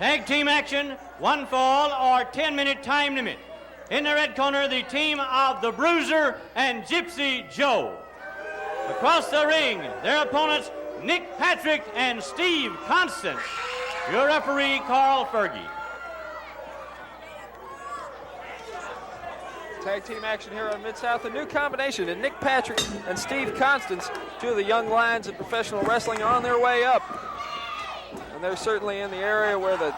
Tag team action, 1 fall or 10-minute time limit. In the red corner, the team of the Bruiser and Gypsy Joe. Across the ring, their opponents, Nick Patrick and Steve Constant. Your referee, Carl Fergie. Tag team action here on Mid-South. A new combination, and Nick Patrick and Steve Constance, two of the young lions of professional wrestling, are on their way up. And they're certainly in the area where the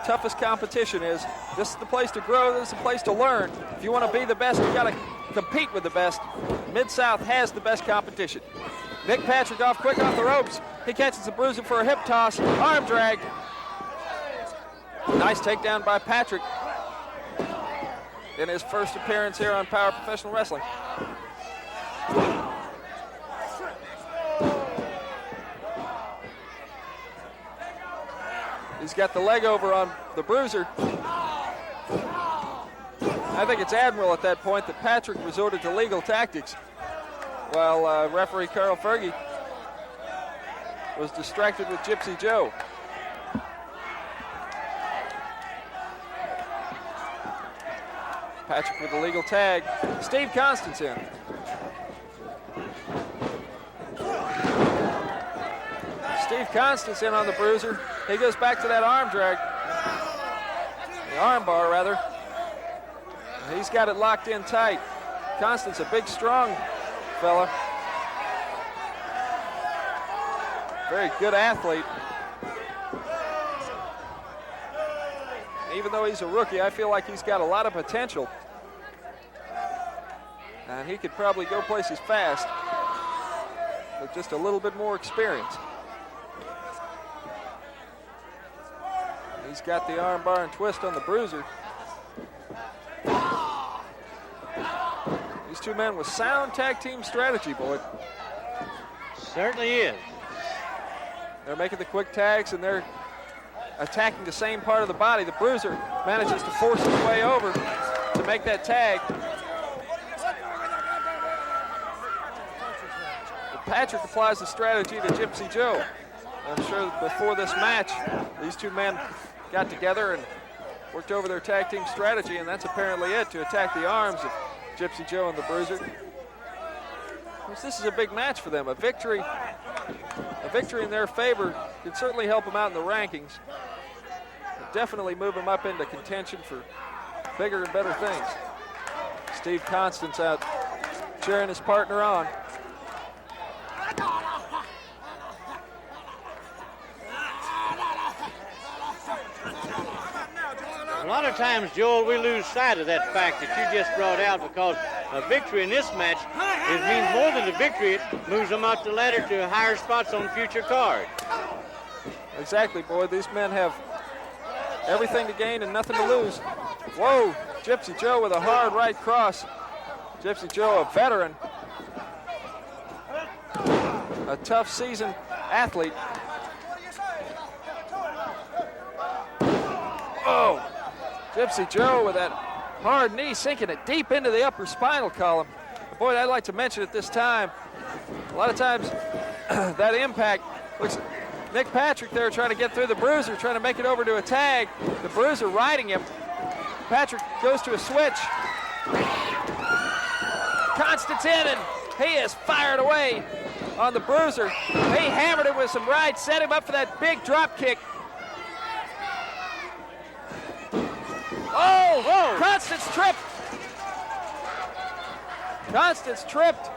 toughest competition is. This is the place to grow. This is the place to learn. If you want to be the best, you got to compete with the best. Mid-South has the best competition. Nick Patrick quick off the ropes. He catches the Bruiser for a hip toss, arm drag. Nice takedown by Patrick in his first appearance here on Power Professional Wrestling. He's got the leg over on the Bruiser. I think it's admirable at that point that Patrick resorted to legal tactics while referee Carl Fergie was distracted with Gypsy Joe. Patrick with the legal tag. Steve Constance in. Steve Constance in on the Bruiser. He goes back to that arm drag. The arm bar, rather. He's got it locked in tight. Constance, a big, strong fella. Very good athlete. Even though he's a rookie, I feel like he's got a lot of potential. And he could probably go places fast with just a little bit more experience. He's got the arm bar and twist on the Bruiser. These two men with sound tag team strategy, Boyd. Certainly is. They're making the quick tags and they're attacking the same part of the body. The Bruiser manages to force his way over to make that tag. But Patrick applies the strategy to Gypsy Joe. I'm sure before this match, these two men got together and worked over their tag team strategy, and that's apparently it, to attack the arms of Gypsy Joe and the Bruiser. This is a big match for them. A victory in their favor could certainly help them out in the rankings. Could definitely move them up into contention for bigger and better things. Steve Constance out cheering his partner on. A lot of times, Joel, we lose sight of that fact that you just brought out, because a victory in this match means more than a victory. It moves them up the ladder to higher spots on future cards. Exactly, Boyd. These men have everything to gain and nothing to lose. Whoa, Gypsy Joe with a hard right cross. Gypsy Joe, a veteran. A tough seasoned athlete. Oh, Gypsy Joe with that hard knee, sinking it deep into the upper spinal column. Boy, I'd like to mention at this time, a lot of times that impact looks at Nick Patrick there trying to get through the Bruiser, trying to make it over to a tag. The Bruiser riding him. Patrick goes to a switch. Constance in, and he is fired away on the Bruiser. He hammered him with some rights, set him up for that big drop kick. Oh, whoa. Constance tripped. Constance tripped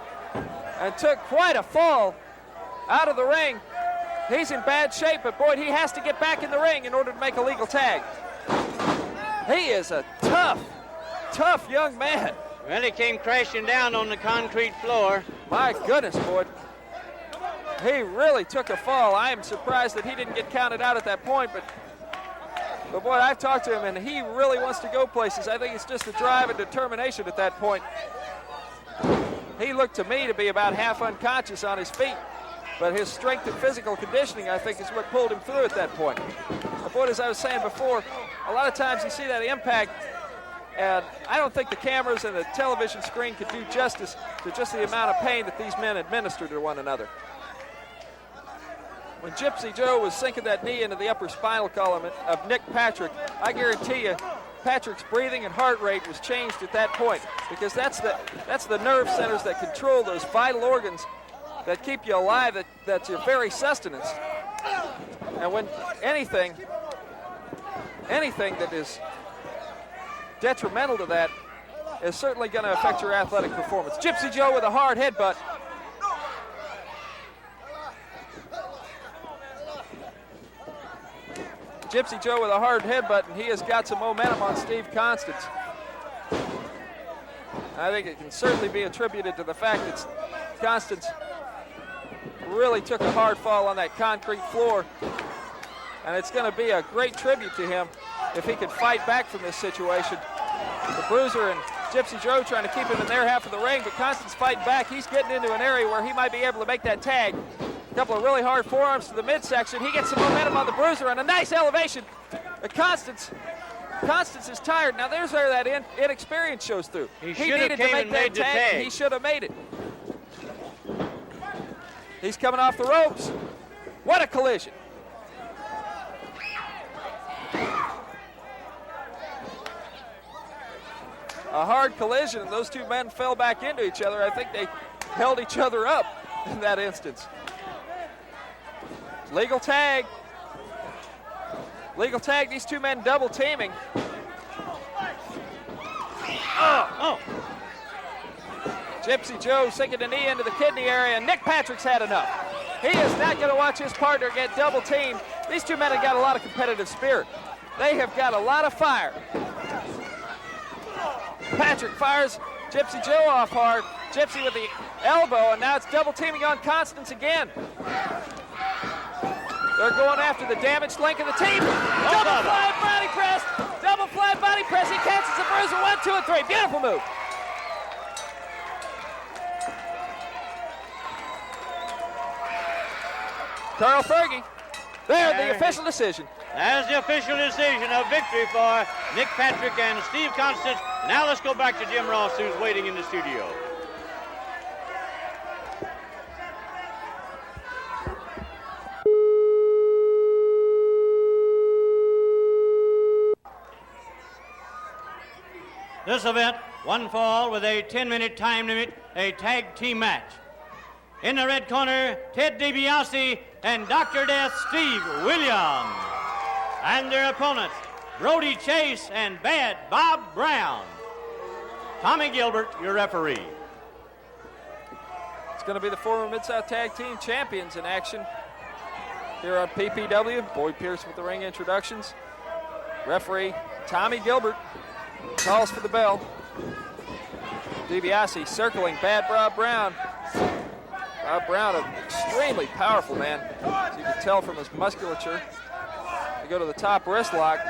and took quite a fall out of the ring. He's in bad shape, but Boyd, he has to get back in the ring in order to make a legal tag. He is a tough young man. Well, he came crashing down on the concrete floor. My goodness, Boyd. He really took a fall. I am surprised that he didn't get counted out at that point, but boy, I've talked to him, and he really wants to go places. I think it's just the drive and determination at that point. He looked to me to be about half unconscious on his feet, but his strength and physical conditioning, I think, is what pulled him through at that point. But boy, as I was saying before, a lot of times you see that impact, and I don't think the cameras and the television screen could do justice to just the amount of pain that these men administer to one another. when Gypsy Joe was sinking that knee into the upper spinal column of Nick Patrick, I guarantee you Patrick's breathing and heart rate was changed at that point, because that's the nerve centers that control those vital organs that keep you alive, that's your very sustenance. And when anything that is detrimental to that is certainly going to affect your athletic performance. Gypsy Joe with a hard headbutt. Gypsy Joe with a hard headbutt, and he has got some momentum on Steve Constance. I think it can certainly be attributed to the fact that Constance really took a hard fall on that concrete floor, and it's going to be a great tribute to him if he can fight back from this situation. The Bruiser and Gypsy Joe trying to keep him in their half of the ring, but Constance fighting back. He's getting into an area where he might be able to make that tag. A couple of really hard forearms to the midsection. He gets some momentum on the Bruiser and a nice elevation. Constance is tired. Now there's where that inexperience shows through. He needed to make that tag. He should have made it. He's coming off the ropes. What a collision. A hard collision, and those two men fell back into each other. I think they held each other up in that instance. Legal tag. Legal tag, these two men double teaming. Oh. Gypsy Joe sinking a knee into the kidney area, and Nick Patrick's had enough. He is not going to watch his partner get double teamed. These two men have got a lot of competitive spirit. They have got a lot of fire. Patrick fires Gypsy Joe off hard. Gypsy with the elbow, and now it's double teaming on Constance again. They're going after the damaged link of the team. Double fly body press. Double fly body press. He catches the Bruiser. 1, 2, and 3. Beautiful move. Carl Fergie. There, the official decision. That's the official decision of victory for Nick Patrick and Steve Constance. Now let's go back to Jim Ross, who's waiting in the studio. This event, one fall with a 10-minute time limit, a tag team match. In the red corner, Ted DiBiase and Dr. Death Steve Williams. And their opponents, Brody Chase and Bad Bob Brown. Tommy Gilbert, your referee. It's going to be the former Mid-South Tag Team Champions in action here on PPW. Boyd Pierce with the ring introductions. Referee Tommy Gilbert calls for the bell. DiBiase circling Bad Bob Brown. Bob Brown, an extremely powerful man, as you can tell from his musculature. They go to the top wrist lock.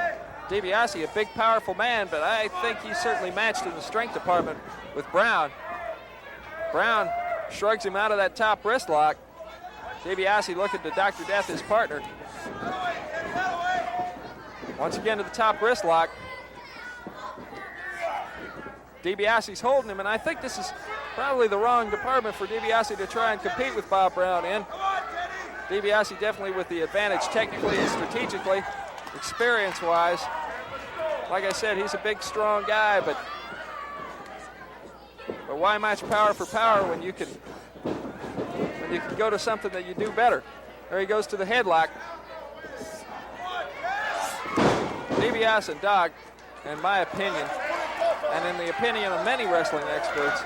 DiBiase, a big, powerful man, but I think he's certainly matched in the strength department with Brown. Brown shrugs him out of that top wrist lock. DiBiase looking to Dr. Death, his partner. Once again to the top wrist lock. DiBiase's holding him, and I think this is probably the wrong department for DiBiase to try and compete with Bob Brown in. DiBiase definitely with the advantage technically and strategically, experience-wise. Like I said, he's a big, strong guy, but why match power for power when you can go to something that you do better? There he goes to the headlock. DiBiase and Doc, in my opinion, and in the opinion of many wrestling experts,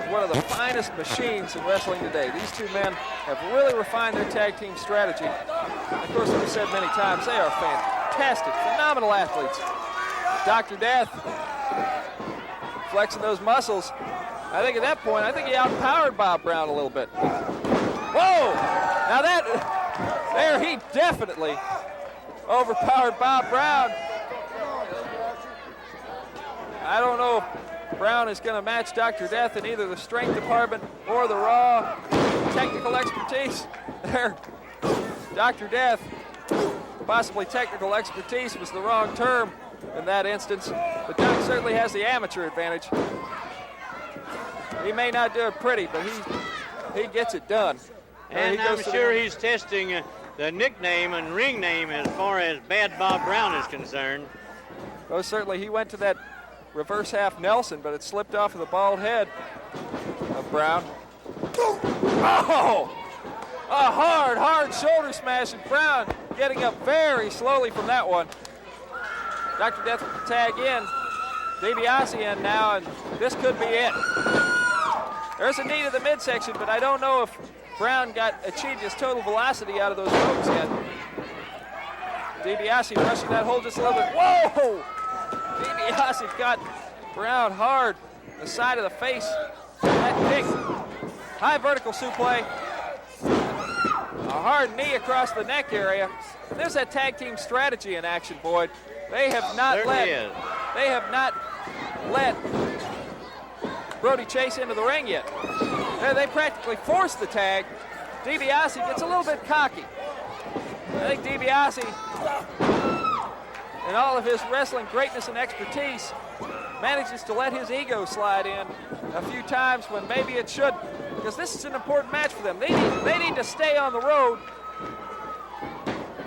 one of the finest machines in wrestling today. These two men have really refined their tag team strategy. And of course, as we've said many times, they are fantastic, phenomenal athletes. Dr. Death flexing those muscles. I think at that point, he outpowered Bob Brown a little bit. Whoa! Now there he definitely overpowered Bob Brown. I don't know if Brown is going to match Dr. Death in either the strength department or the raw technical expertise. There, Dr. Death, possibly technical expertise was the wrong term in that instance, but Doc certainly has the amateur advantage. He may not do it pretty, but he gets it done. And I'm sure he's testing the nickname and ring name as far as Bad Bob Brown is concerned. Oh, certainly he went to that reverse half Nelson, but it slipped off of the bald head of Brown. Oh! A hard shoulder smash, and Brown getting up very slowly from that one. Dr. Death with the tag in. DiBiase in now, and this could be it. There's a knee to the midsection, but I don't know if Brown achieved his total velocity out of those ropes yet. DiBiase rushing that hold just a little bit. Whoa! DiBiase got Brown hard the side of the face. That kick. High vertical suplex. A hard knee across the neck area. There's that tag team strategy in action, Boyd. They have not let Brody Chase into the ring yet. They practically forced the tag. DiBiase gets a little bit cocky. I think DiBiase, in all of his wrestling greatness and expertise, manages to let his ego slide in a few times when maybe it should, because this is an important match for them. They need to stay on the road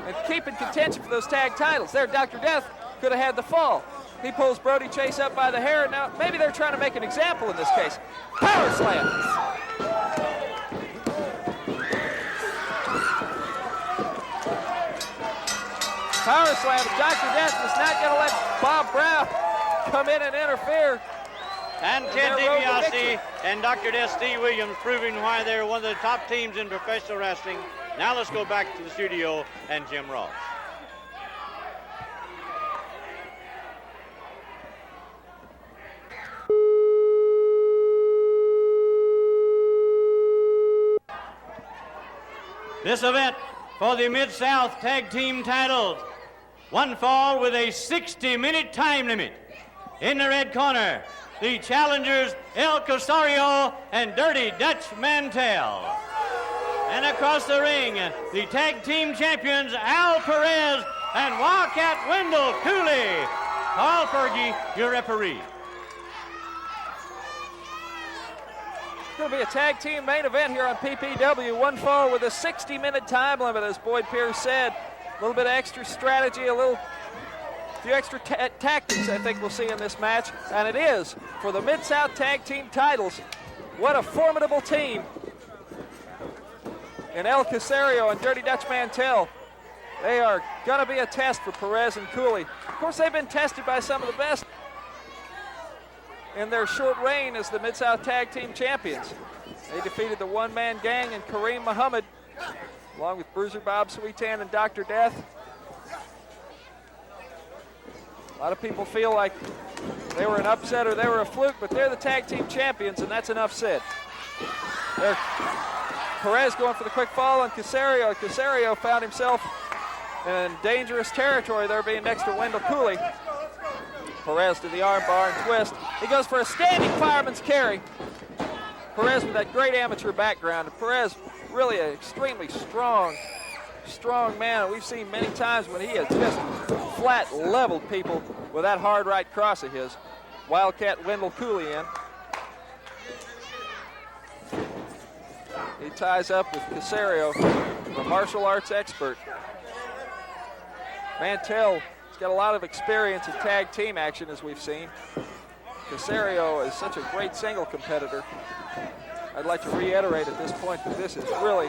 and keep in contention for those tag titles. There, Dr. Death could have had the fall. He pulls Brody Chase up by the hair, and now maybe they're trying to make an example in this case. Power slam. Power slam. Dr. Death is not going to let Bob Brown come in and interfere. And Ted DiBiase and Dr. Death Steve Williams proving why they're one of the top teams in professional wrestling. Now let's go back to the studio and Jim Ross. This event for the Mid-South Tag Team titles. One fall with a 60-minute time limit. In the red corner, the challengers El Casario and Dirty Dutch Mantell. And across the ring, the tag team champions Al Perez and Wildcat Wendell Cooley. Paul Fergie, your referee. It's going to be a tag team main event here on PPW. One fall with a 60-minute time limit, as Boyd Pierce said. A little bit of extra strategy, a few extra tactics I think we'll see in this match. And it is for the Mid-South Tag Team titles. What a formidable team. And El Casario and Dirty Dutch Mantell. They are going to be a test for Perez and Cooley. Of course, they've been tested by some of the best in their short reign as the Mid-South Tag Team champions. They defeated the one-man gang and Kareem Muhammad, along with Bruiser Bob Sweetan and Dr. Death. A lot of people feel like they were an upset or they were a fluke, but they're the tag team champions, and that's enough said. There, Perez going for the quick fall on Casario. Casario found himself in dangerous territory there, being next to Wendell Cooley. Perez to the armbar and twist. He goes for a standing fireman's carry. Perez with that great amateur background. And Perez really an extremely strong man. And we've seen many times when he has just flat leveled people with that hard right cross of his. Wildcat Wendell Cooley in. He ties up with Casario, the martial arts expert. Mantell has got a lot of experience in tag team action, as we've seen. Casario is such a great single competitor. I'd like to reiterate at this point that this is really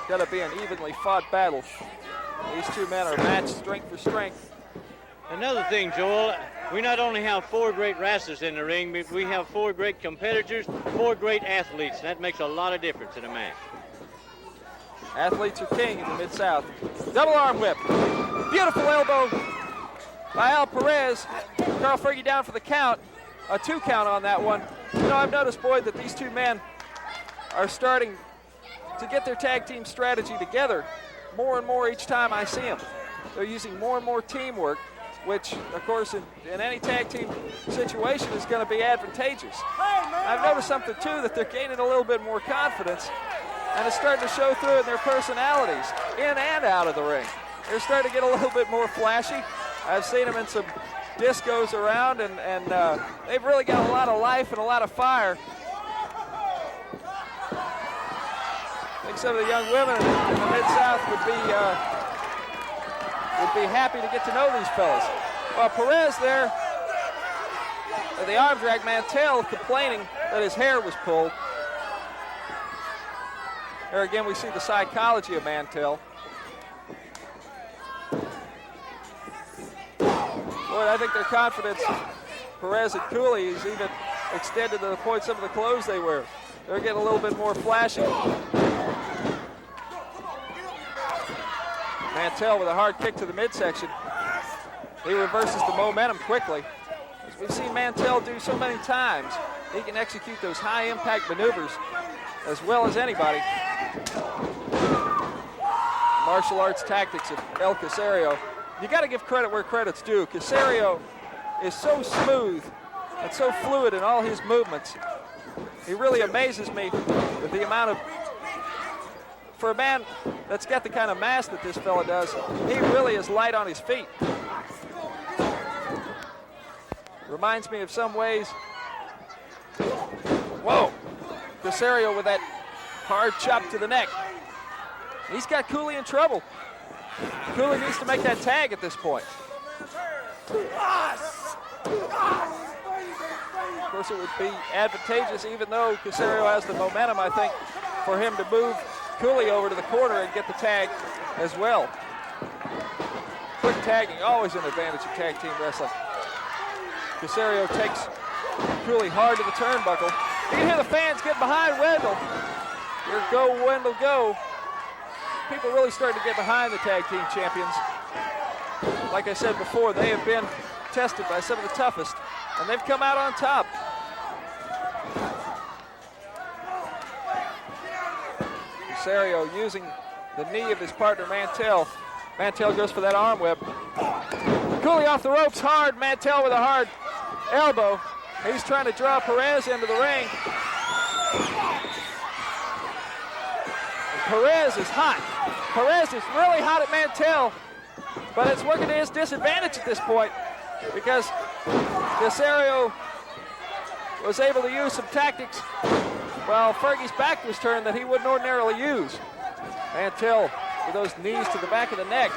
going to be an evenly fought battle. These two men are matched strength for strength. Another thing, Joel, we not only have 4 great wrestlers in the ring, but we have 4 great competitors, 4 great athletes, and that makes a lot of difference in a match. Athletes are king in the Mid-South. Double arm whip. Beautiful elbow by Al Perez. Carl Fergie down for the count. A 2 count on that one. You know, I've noticed, Boyd, that these two men are starting to get their tag team strategy together more and more each time I see them. They're using more and more teamwork, which, of course, in any tag team situation is going to be advantageous. I've noticed something, too, that they're gaining a little bit more confidence, and it's starting to show through in their personalities, in and out of the ring. They're starting to get a little bit more flashy. I've seen them in some discos around, and they've really got a lot of life and a lot of fire. I think some of the young women in the Mid-South would be happy to get to know these fellas. Well, Perez there, the arm drag, Mantell complaining that his hair was pulled. There again, we see the psychology of Mantell. Boy, I think their confidence, Perez and Cooley, is even extended to the point some of the clothes they wear. They're getting a little bit more flashy. Mantell with a hard kick to the midsection. He reverses the momentum quickly. As we've seen Mantell do so many times, he can execute those high-impact maneuvers as well as anybody. Martial arts tactics of El Casario. You got to give credit where credit's due. Casario is so smooth and so fluid in all his movements. He really amazes me with the amount of, for a man that's got the kind of mass that this fella does, he really is light on his feet. Reminds me of some ways. Whoa, Casario with that hard chop to the neck. He's got Cooley in trouble. Cooley needs to make that tag at this point. Of course, it would be advantageous, even though Casario has the momentum, I think, for him to move Cooley over to the corner and get the tag as well. Quick tagging, always an advantage of tag team wrestling. Casario takes Cooley hard to the turnbuckle. You can hear the fans get behind Wendell. Here go, Wendell, go. People really starting to get behind the tag team champions. Like I said before, they have been tested by some of the toughest, and they've come out on top. Casario using the knee of his partner, Mantell. Mantell goes for that arm whip. Cooley off the ropes hard. Mantell with a hard elbow. He's trying to draw Perez into the ring. And Perez is hot. Perez is really hot at Mantell, but it's working to his disadvantage at this point because Casario was able to use some tactics while Fergie's back was turned that he wouldn't ordinarily use. Mantell with those knees to the back of the neck.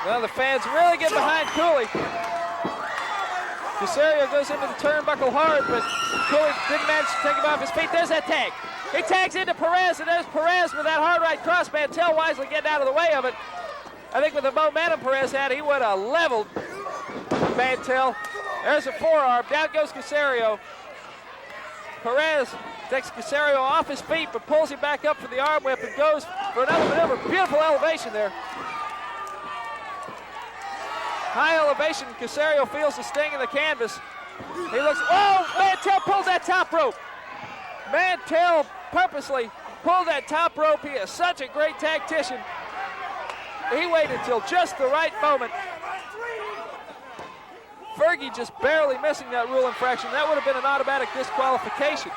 Well, the fans really get behind Cooley. Casario goes into the turnbuckle hard, but Cooley didn't manage to take him off his feet. There's that tag. He tags into Perez, and there's Perez with that hard right cross. Mantell wisely getting out of the way of it. I think with the momentum Perez had, he would have leveled Mantell. There's a forearm. Down goes Casario. Perez takes Casario off his feet, but pulls him back up for the arm whip and goes for another maneuver. Beautiful elevation there. High elevation, Casario feels the sting in the canvas. He looks, oh, Mantell pulled that top rope. Mantell purposely pulled that top rope. He is such a great tactician. He waited till just the right moment. Fergie just barely missing that rule infraction. That would have been an automatic disqualification.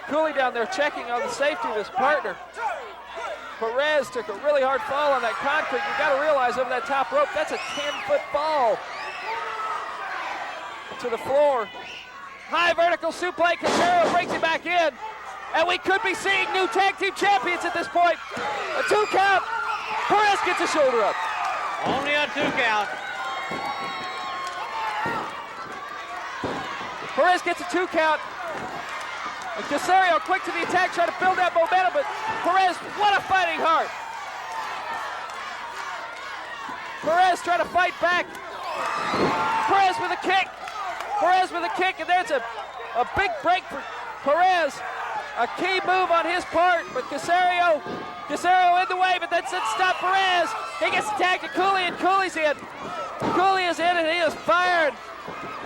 Cooley down there checking on the safety of his partner. Perez took a really hard fall on that concrete. You got to realize over that top rope, that's a 10-foot fall to the floor. High vertical suplex. Casario brings him back in. And we could be seeing new tag team champions at this point. A 2 count. Perez gets a shoulder up. Only a 2 count. Perez gets a 2 count. And Casario quick to the attack, trying to build that momentum, but Perez, what a fighting heart. Perez trying to fight back. Perez with a kick. Perez with a kick, and there's a big break for Perez. A key move on his part, but Casario in the way, but that doesn't stop Perez. He gets the tag to Cooley, and Cooley's in. Cooley is in, and he is fired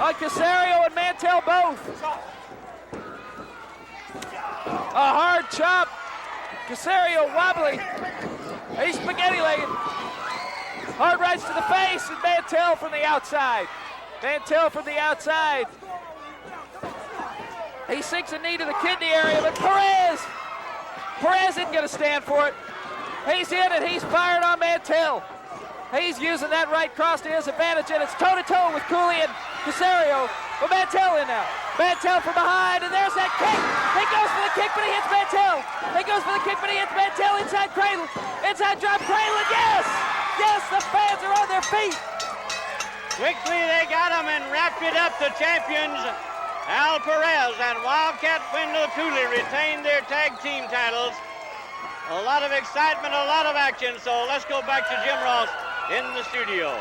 on Casario and Mantell both. A hard chop. Casario wobbly. He's spaghetti-legged. Hard rights to the face, and Mantell from the outside. Mantell from the outside. He sinks a knee to the kidney area, but Perez isn't going to stand for it. He's in, and he's fired on Mantell. He's using that right cross to his advantage, and it's toe-to-toe with Cooley and Casario. with Mantell in now. Mantell from behind, and there's that kick. He goes for the kick, but he hits Mantell. He goes for the kick, but he hits Mantell inside cradle. Inside drop cradle, and yes! Yes, the fans are on their feet. Quickly they got him and wrapped it up. The champions, Al Perez and Wildcat Wendell Cooley, retained their tag team titles. A lot of excitement, a lot of action, so let's go back to Jim Ross in the studio.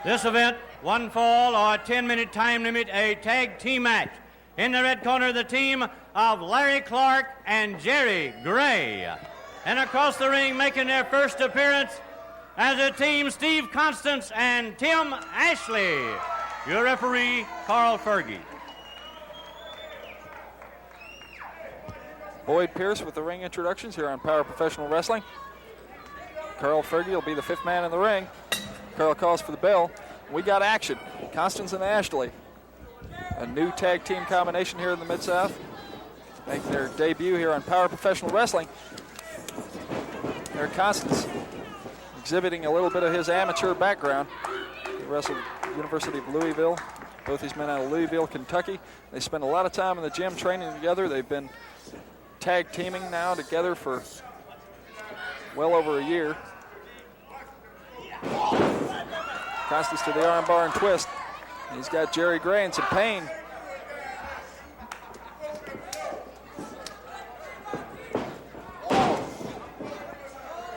This event, one fall or a 10-minute time limit, a tag team match. In the red corner, the team of Larry Clark and Jerry Gray. And across the ring, making their first appearance as a team, Steve Constance and Tim Ashley. Your referee, Carl Fergie. Boyd Pierce with the ring introductions here on Power Professional Wrestling. Carl Fergie will be the fifth man in the ring. Carl calls for the bell. We got action. Constance and Ashley. A new tag team combination here in the Mid-South. Make their debut here on Power Professional Wrestling. Eric Constance exhibiting a little bit of his amateur background. He wrestled at the University of Louisville. Both these men out of Louisville, Kentucky. They spend a lot of time in the gym training together. They've been tag teaming now together for well over a year. Constance to the armbar and twist. He's got Jerry Gray in some pain.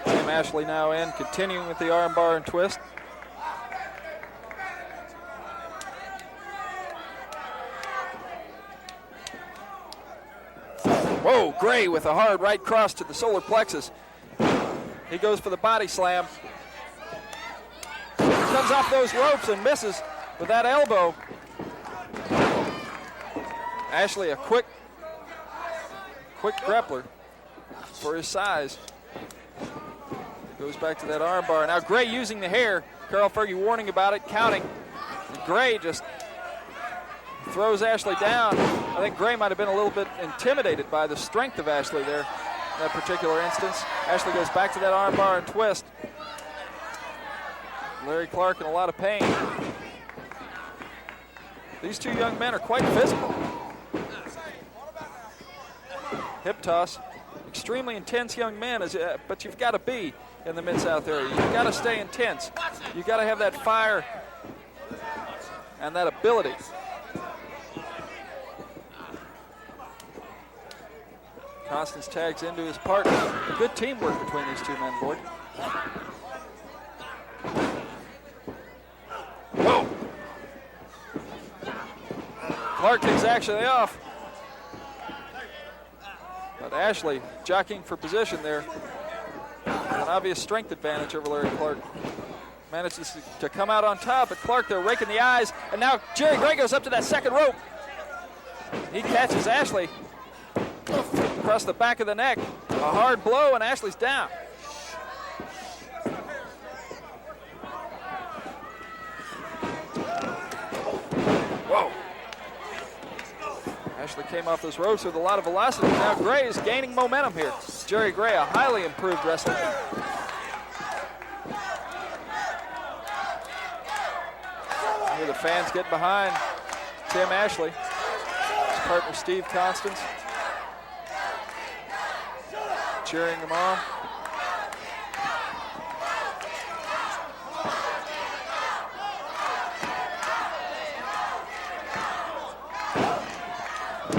Tim Ashley now in, continuing with the armbar and twist. Whoa, Gray with a hard right cross to the solar plexus. He goes for the body slam. Comes off those ropes and misses with that elbow. Ashley, a quick grappler for his size. Goes back to that armbar. Now Gray using the hair. Carl Fergie warning about it, counting. And Gray just throws Ashley down. I think Gray might have been a little bit intimidated by the strength of Ashley there in that particular instance. Ashley goes back to that armbar and twist. Larry Clark in a lot of pain. These two young men are quite physical. Hip toss. Extremely intense young men, but you've got to be in the Mid-South area. You've got to stay intense. You've got to have that fire and that ability. Constance tags into his partner. Good teamwork between these two men, Boyd. Whoa! Clark takes Ashley off. But Ashley jockeying for position there. An obvious strength advantage over Larry Clark. Manages to come out on top, but Clark there raking the eyes. And now Jerry Gray goes up to that second rope. He catches Ashley across the back of the neck. A hard blow, and Ashley's down. Whoa. Ashley came off those ropes with a lot of velocity. Now Gray is gaining momentum here. Jerry Gray, a highly improved wrestler. Here the fans get behind Tim Ashley. His partner Steve Constance cheering him on.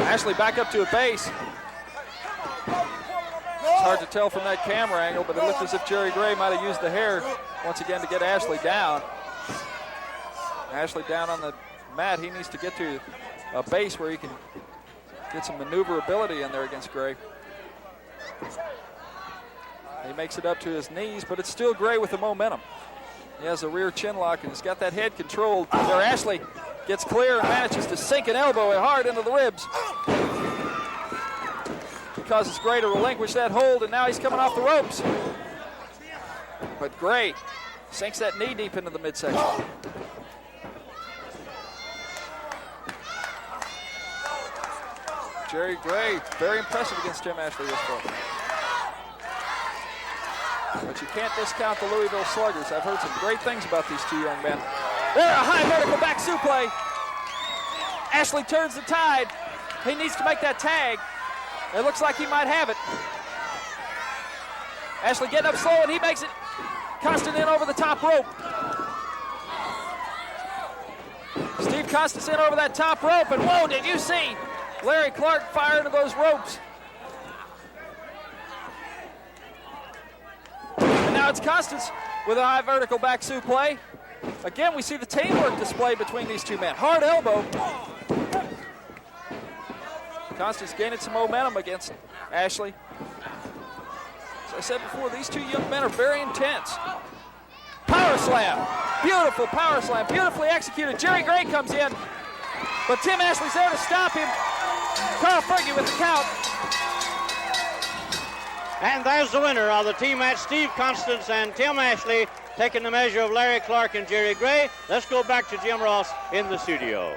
Ashley back up to a base. It's hard to tell from that camera angle, but it looked as if Jerry Gray might have used the hair once again to get Ashley down. Ashley down on the mat. He needs to get to a base where he can get some maneuverability in there against Gray. He makes it up to his knees, but it's still Gray with the momentum. He has a rear chin lock and he's got that head controlled. There Ashley gets clear and manages to sink an elbow hard into the ribs. He causes Gray to relinquish that hold, and now he's coming off the ropes. But Gray sinks that knee deep into the midsection. Jerry Gray, very impressive against Tim Ashley this fall. But you can't discount the Louisville Sluggers. I've heard some great things about these two young men. There, a high vertical back suplex. Ashley turns the tide. He needs to make that tag. It looks like he might have it. Ashley getting up slow, and he makes it. Constant in over the top rope. Steve Costas in over that top rope, and whoa, did you see Larry Clark fire into those ropes? And now it's Costas with a high vertical back suplex. Again, we see the teamwork displayed between these two men. Hard elbow. Costas gaining some momentum against Ashley. As I said before, these two young men are very intense. Power slam. Beautiful power slam. Beautifully executed. Jerry Gray comes in, but Tim Ashley's there to stop him. Carl Fergie with the count. And there's the winner of the team match, Steve Constance and Tim Ashley, taking the measure of Larry Clark and Jerry Gray. Let's go back to Jim Ross in the studio.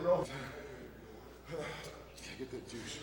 Get that juice.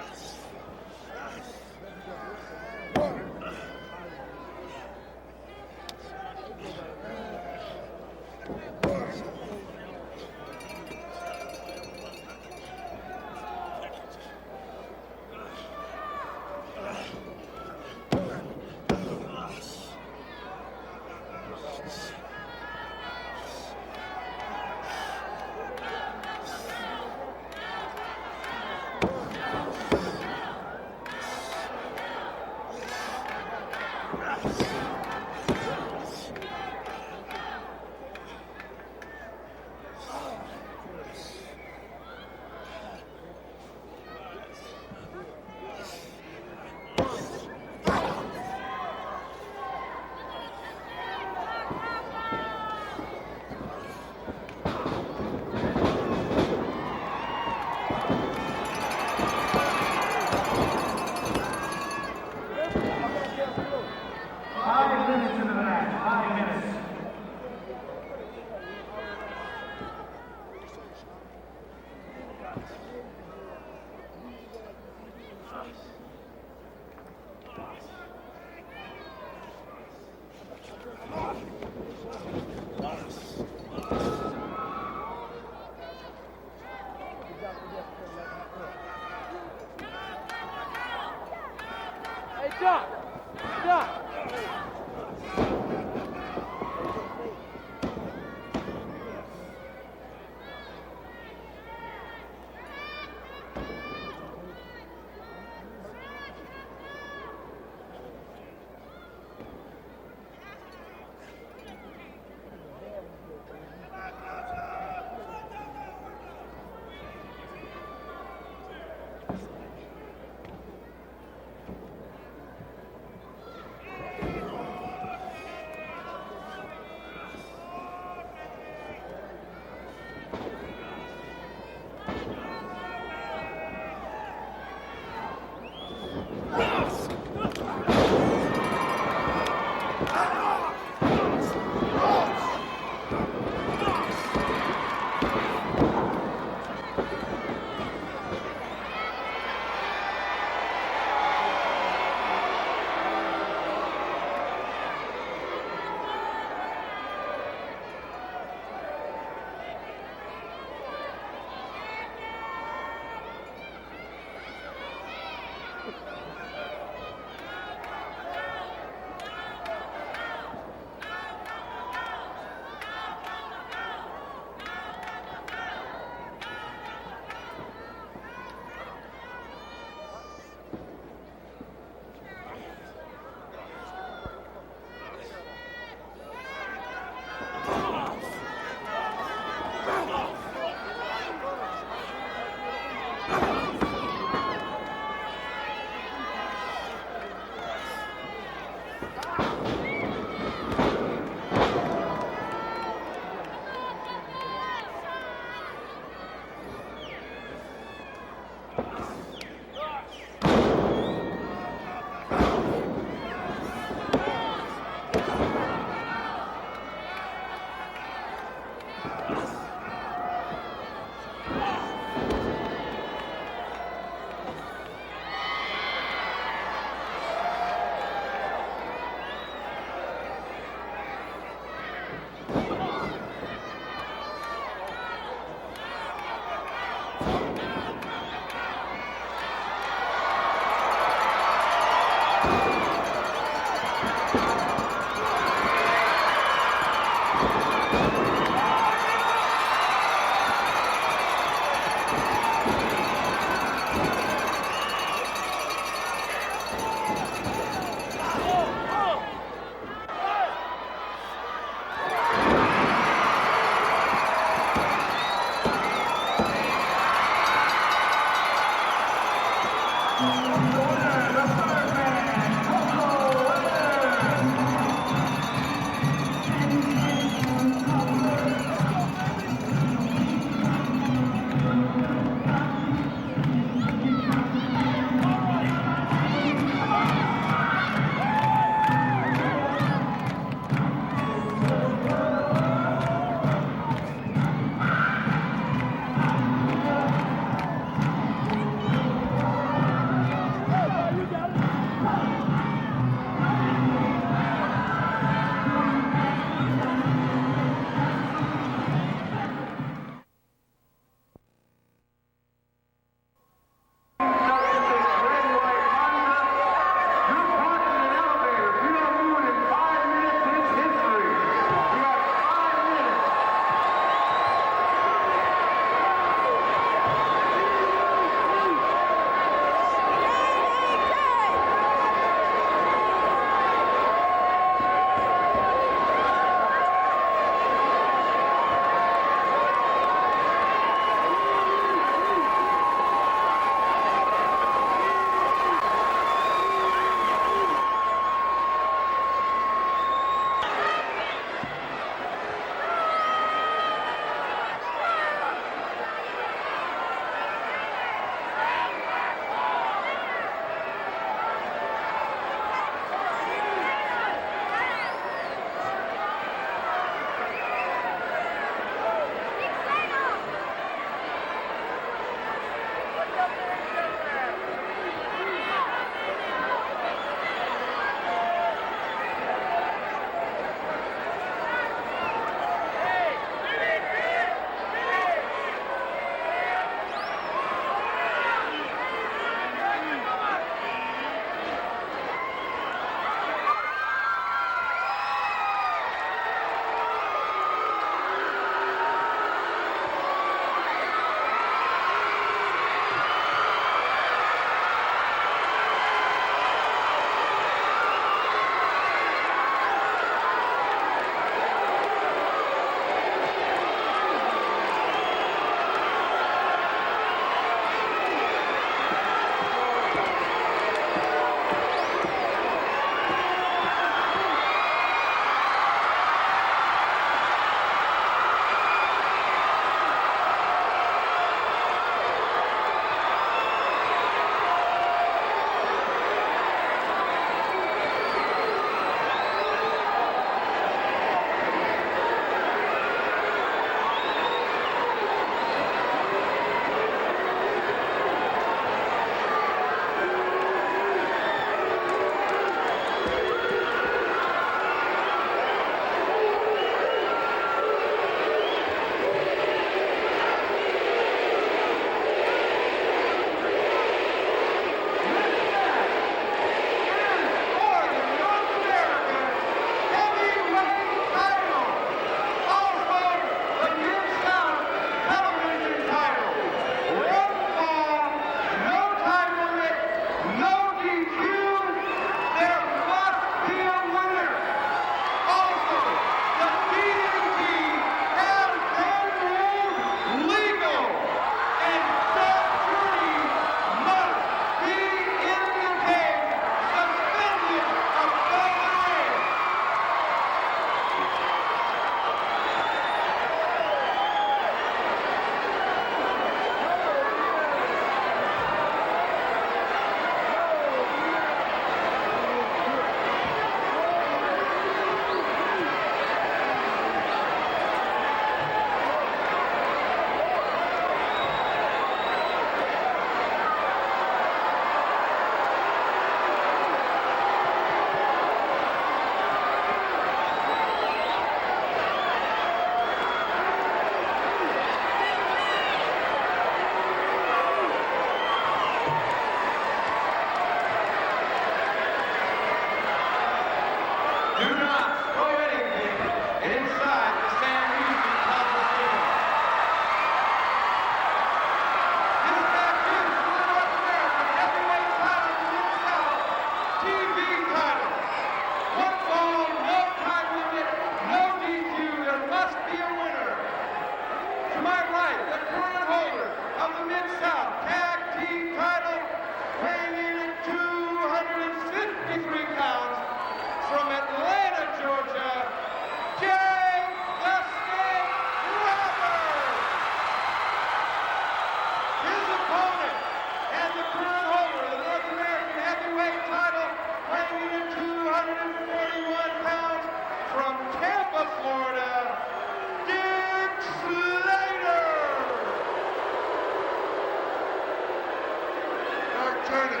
Turner.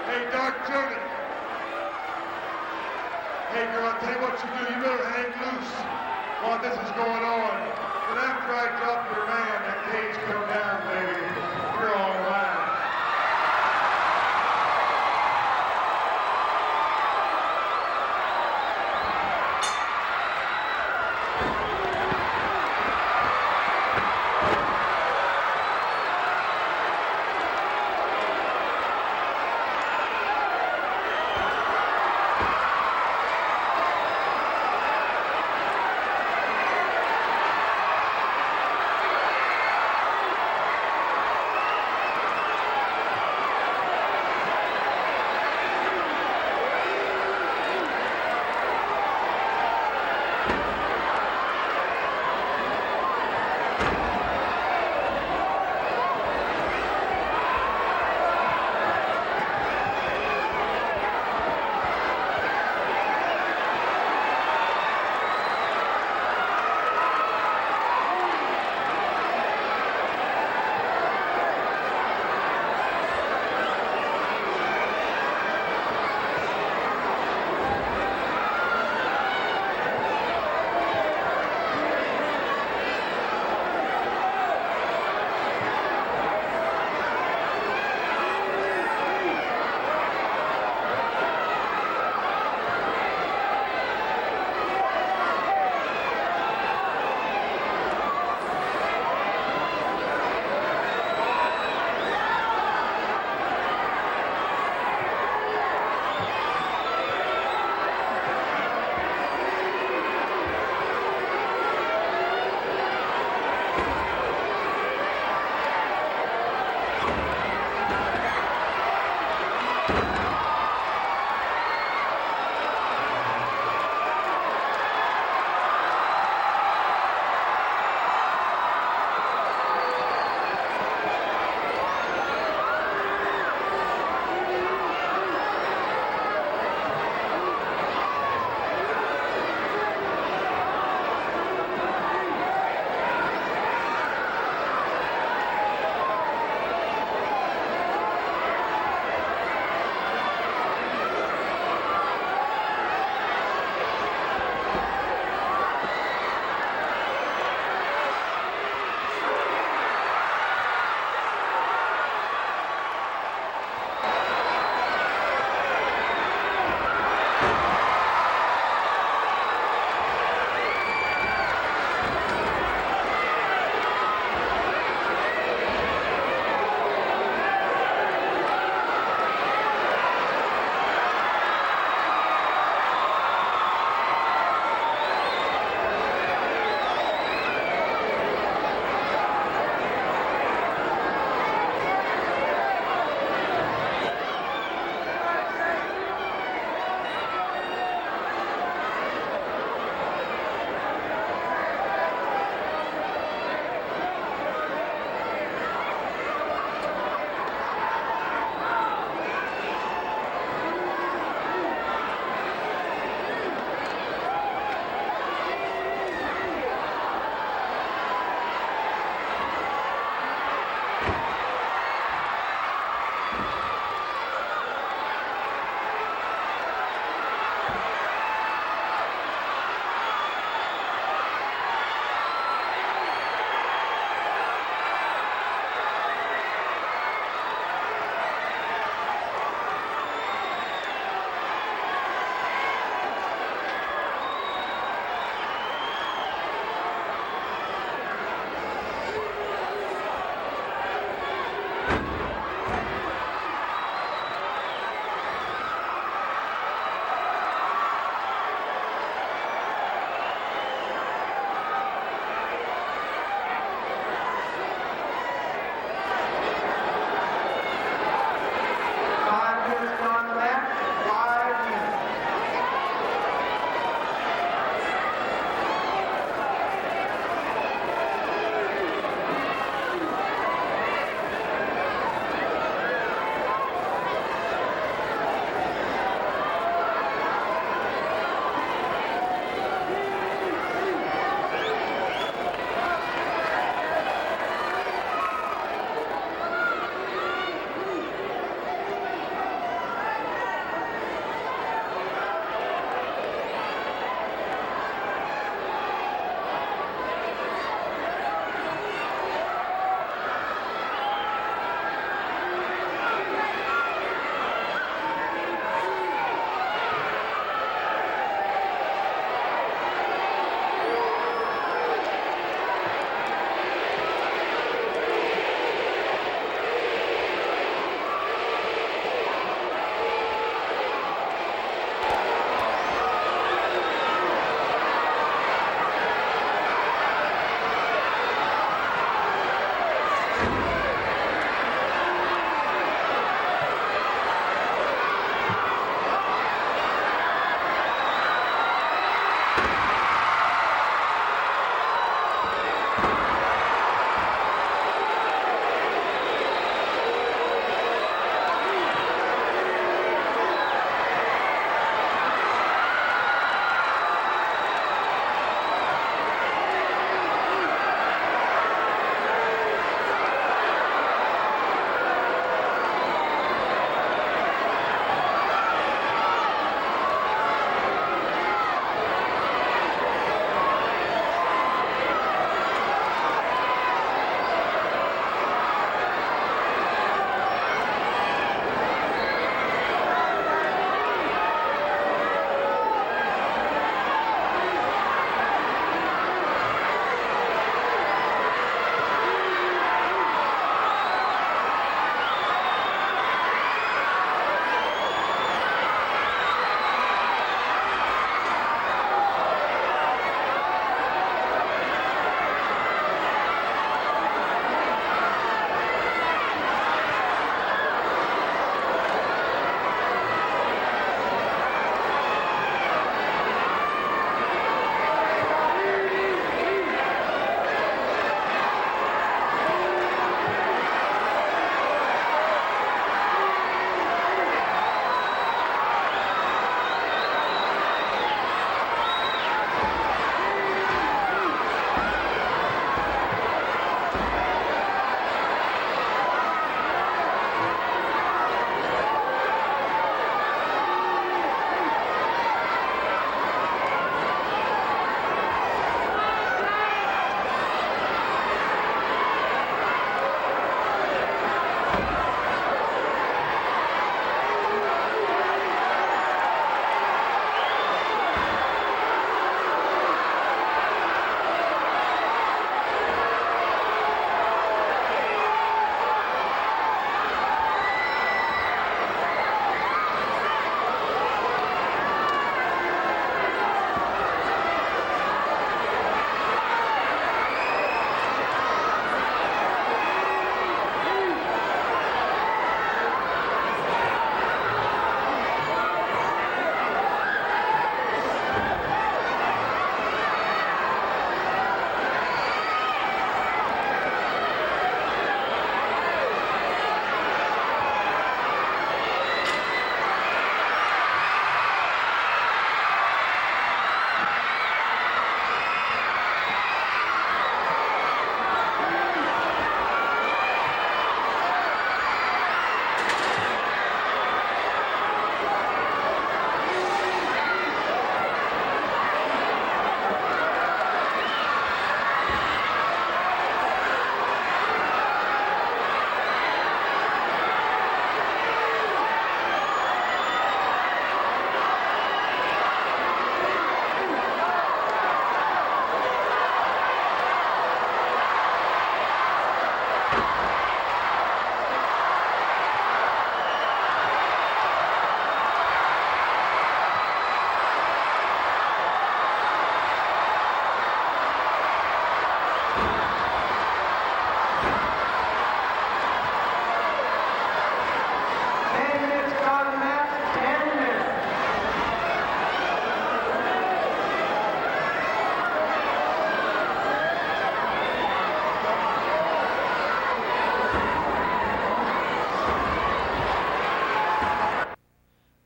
Hey, Dark Turner. Hey, girl, I'll tell you what you do. You better hang loose while this is going on. But after I drop your man, that cage come down, baby. You're all right.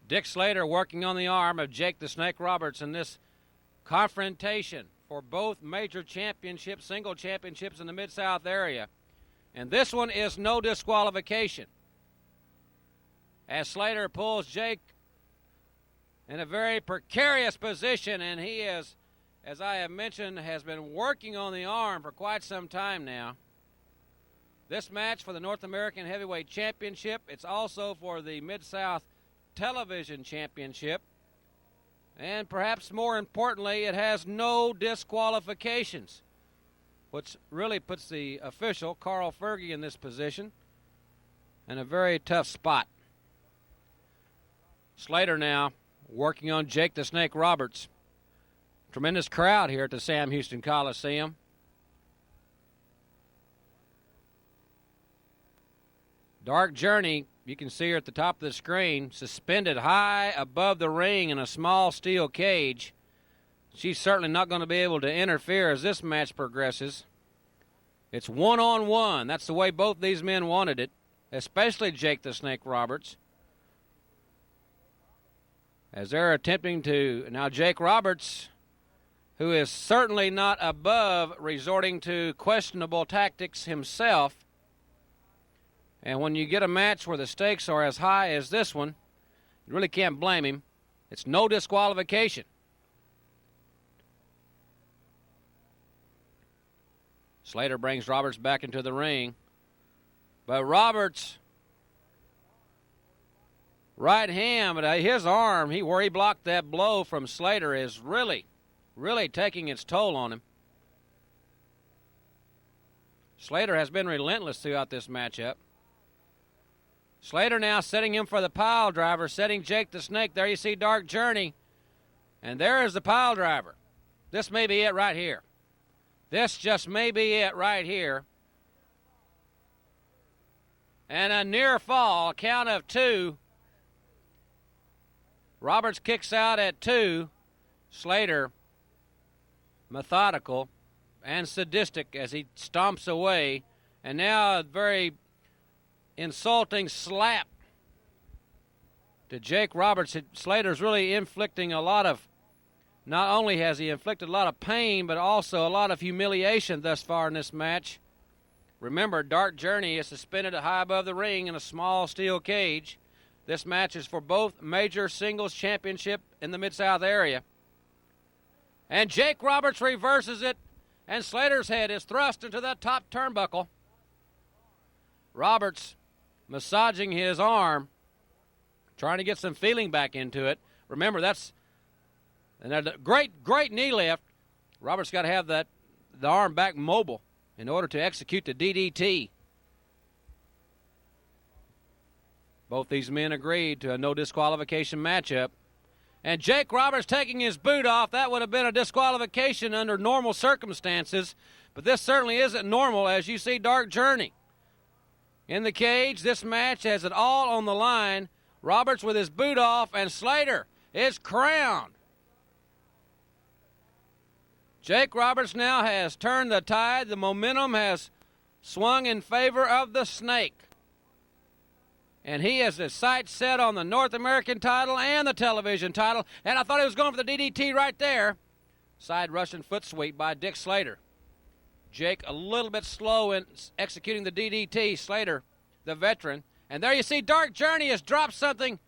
Dick Slater working on the arm of Jake the Snake Roberts in this confrontation for both major championships, single championships in the Mid-South area. And this one is no disqualification, as Slater pulls Jake in a very precarious position, and he is, as I have mentioned, has been working on the arm for quite some time now. This match for the North American Heavyweight Championship, it's also for the Mid-South Television Championship, and perhaps more importantly, it has no disqualifications, which really puts the official, Carl Fergie, in this position in a very tough spot. Slater now working on Jake the Snake Roberts. Tremendous crowd here at the Sam Houston Coliseum. Dark Journey, you can see her at the top of the screen, suspended high above the ring in a small steel cage. She's certainly not going to be able to interfere as this match progresses. It's one-on-one. That's the way both these men wanted it, especially Jake the Snake Roberts. As they're attempting to, now Jake Roberts, who is certainly not above resorting to questionable tactics himself. And when you get a match where the stakes are as high as this one, you really can't blame him. It's no disqualification. Slater brings Roberts back into the ring. But Roberts' right hand, but his arm, where he blocked that blow from Slater, is really taking its toll on him. Slater has been relentless throughout this matchup. Slater now setting him for the pile driver, setting Jake the Snake. There you see Dark Journey. And there is the pile driver. This may be it right here. This just may be it right here. And a near fall, a count of 2. Roberts kicks out at 2. Slater, methodical and sadistic as he stomps away. And now a very insulting slap to Jake Roberts. Slater's really inflicting a lot of, not only has he inflicted a lot of pain, but also a lot of humiliation thus far in this match. Remember, Dark Journey is suspended high above the ring in a small steel cage. This match is for both major singles championship in the Mid-South area. And Jake Roberts reverses it, and Slater's head is thrust into that top turnbuckle. Roberts massaging his arm, trying to get some feeling back into it. Remember, that's a great knee lift. Roberts got to have the arm back mobile in order to execute the DDT. Both these men agreed to a no disqualification matchup. And Jake Roberts taking his boot off, that would have been a disqualification under normal circumstances, but this certainly isn't normal, as you see Dark Journey in the cage. This match has it all on the line. Roberts with his boot off, and Slater is crowned. Jake Roberts now has turned the tide. The momentum has swung in favor of the Snake. And he has his sights set on the North American title and the television title. And I thought he was going for the DDT right there. Side Russian foot sweep by Dick Slater. Jake a little bit slow in executing the DDT. Slater, the veteran. And there you see Dark Journey has dropped something.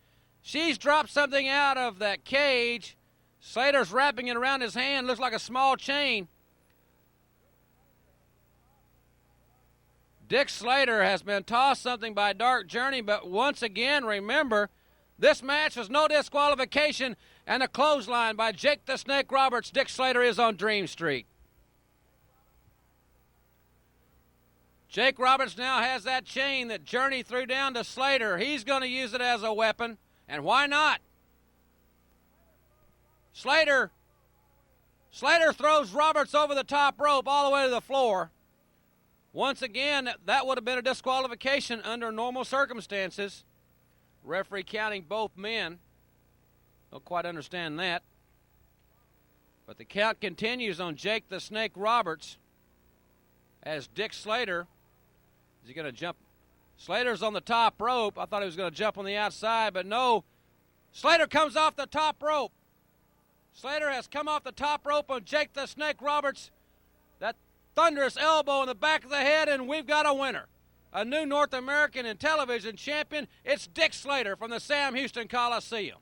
She's dropped something out of that cage. Slater's wrapping it around his hand. Looks like a small chain. Dick Slater has been tossed something by Dark Journey, but once again, remember, this match was no disqualification, and a clothesline by Jake the Snake Roberts. Dick Slater is on Dream Street. Jake Roberts now has that chain that Journey threw down to Slater. He's going to use it as a weapon, and why not? Slater throws Roberts over the top rope all the way to the floor. Once again, that would have been a disqualification under normal circumstances. Referee counting both men. Don't quite understand that. But the count continues on Jake the Snake Roberts as Dick Slater, is he going to jump? Slater's on the top rope. I thought he was going to jump on the outside, but no. Slater comes off the top rope. Slater has come off the top rope on Jake the Snake Roberts. That thunderous elbow in the back of the head, and we've got a winner. A new North American and television champion. It's Dick Slater from the Sam Houston Coliseum.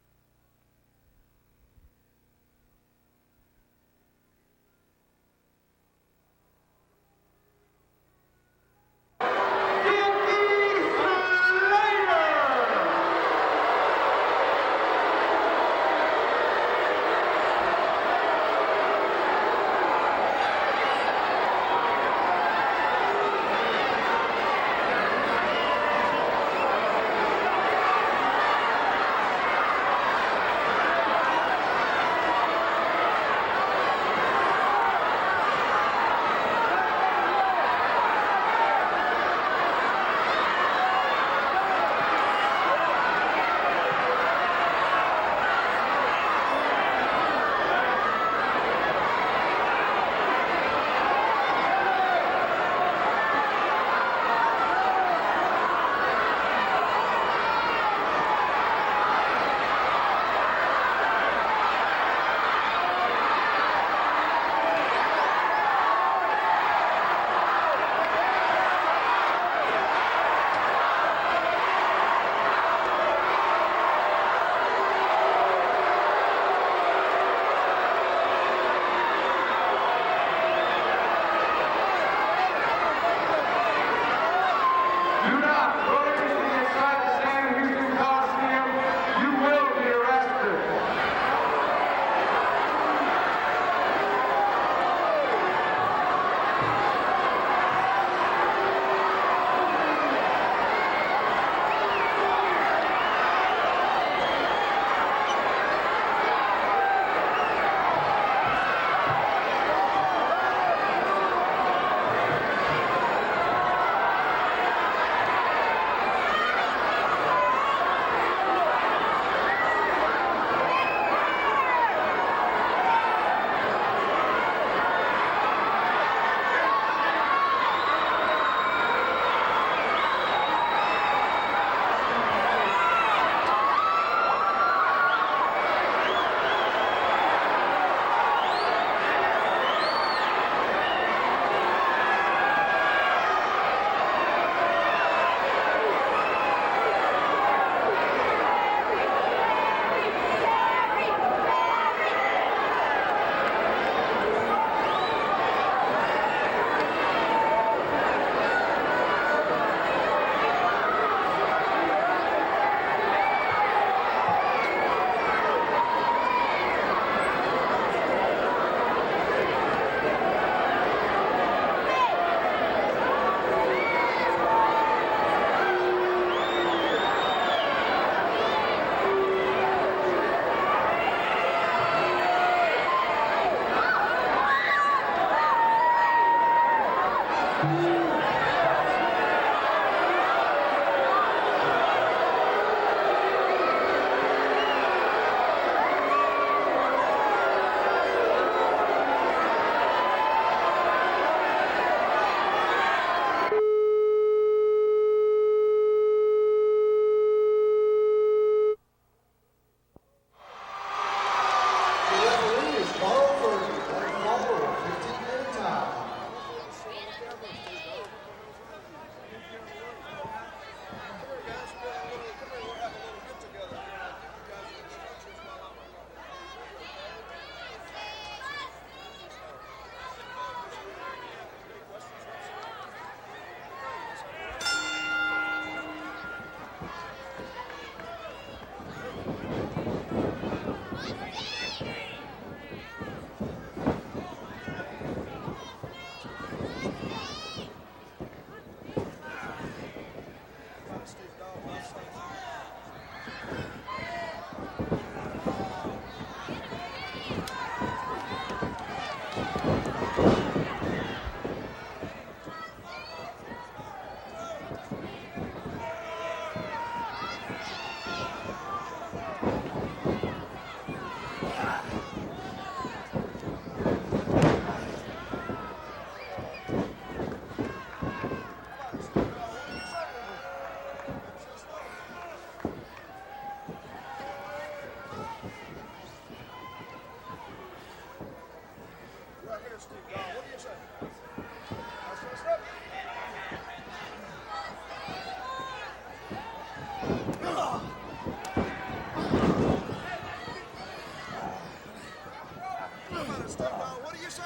What do you say?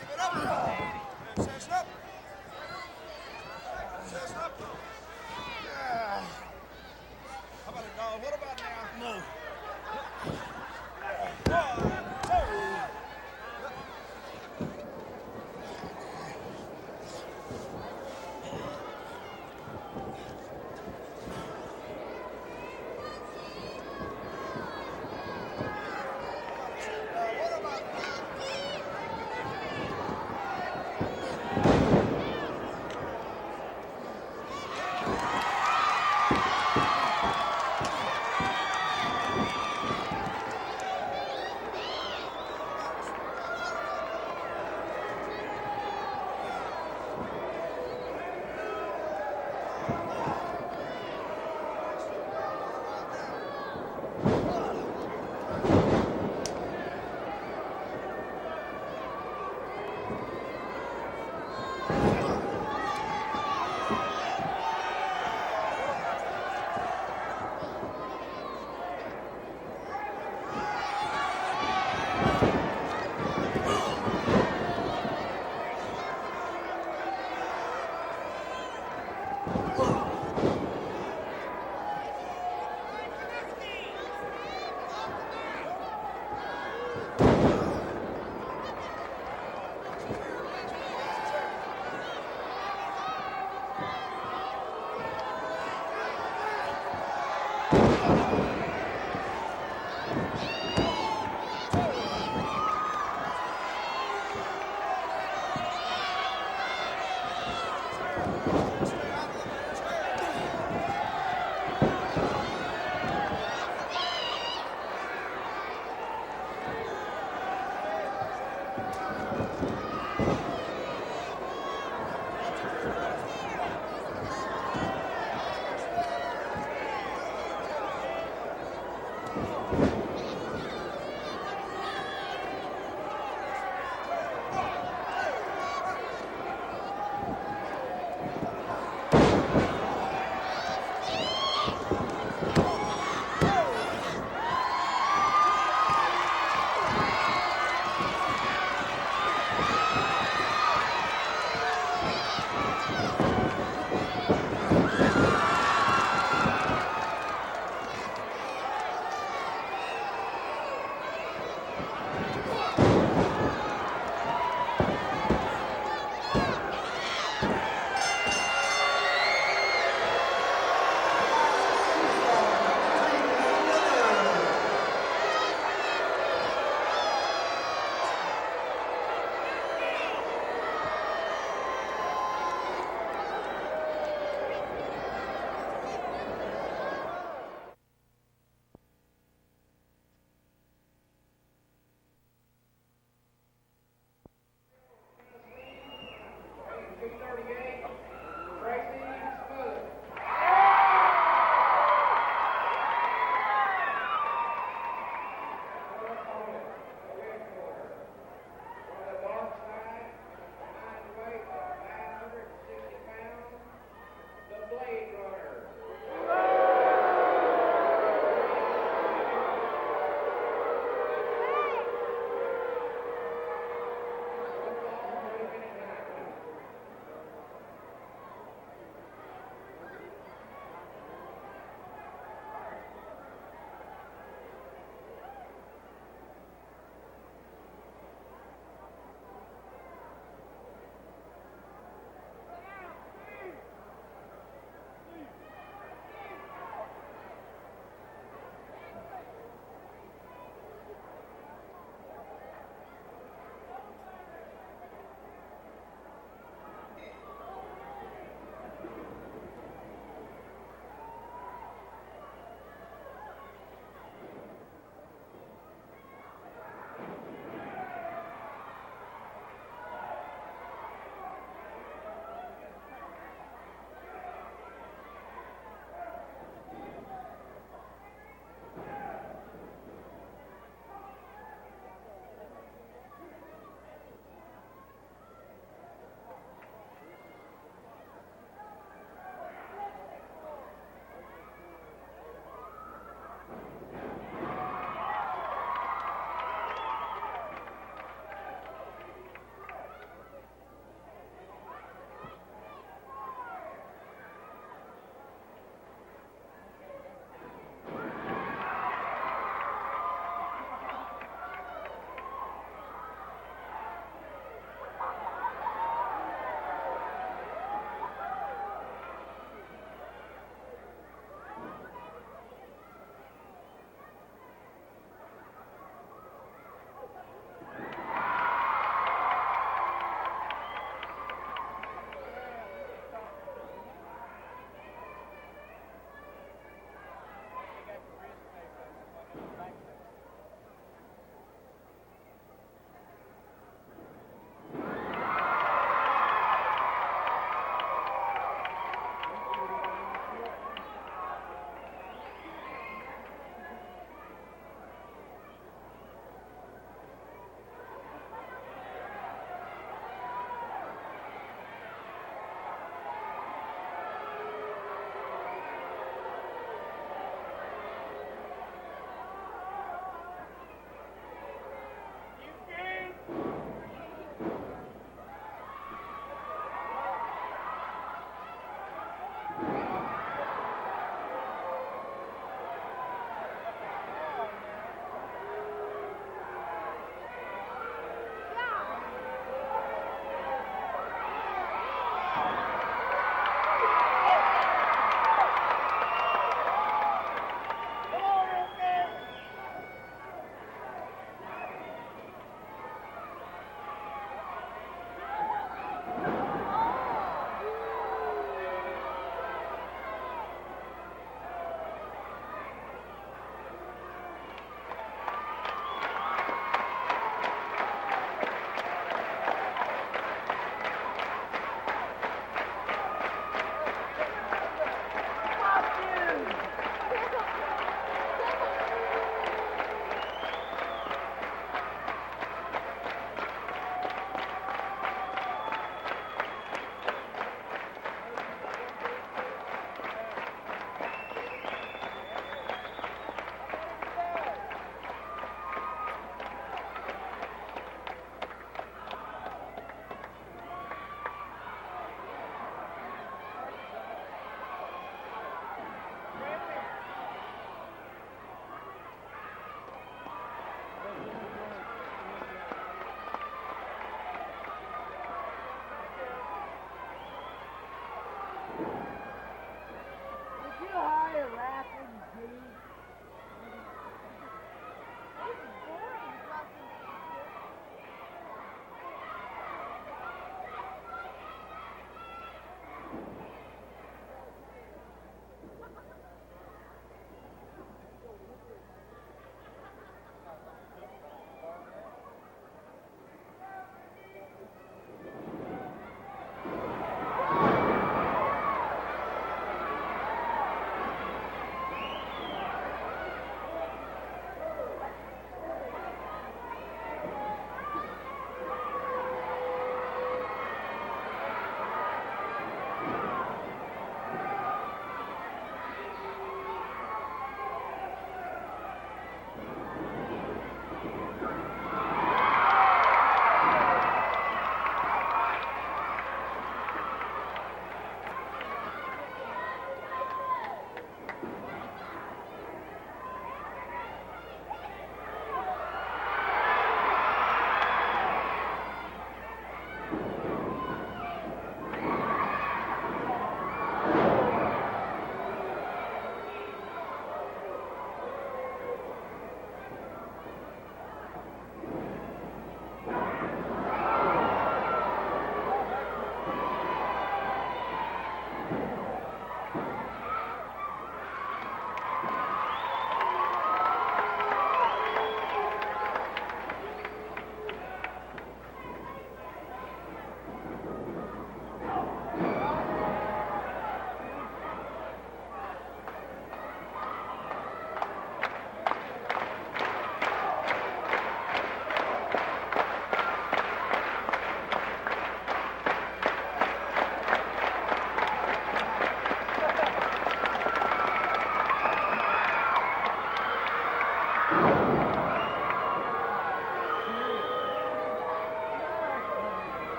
Give it up. Says up. Says up. Yeah. How about it, dog? What about now? No. 1, 2.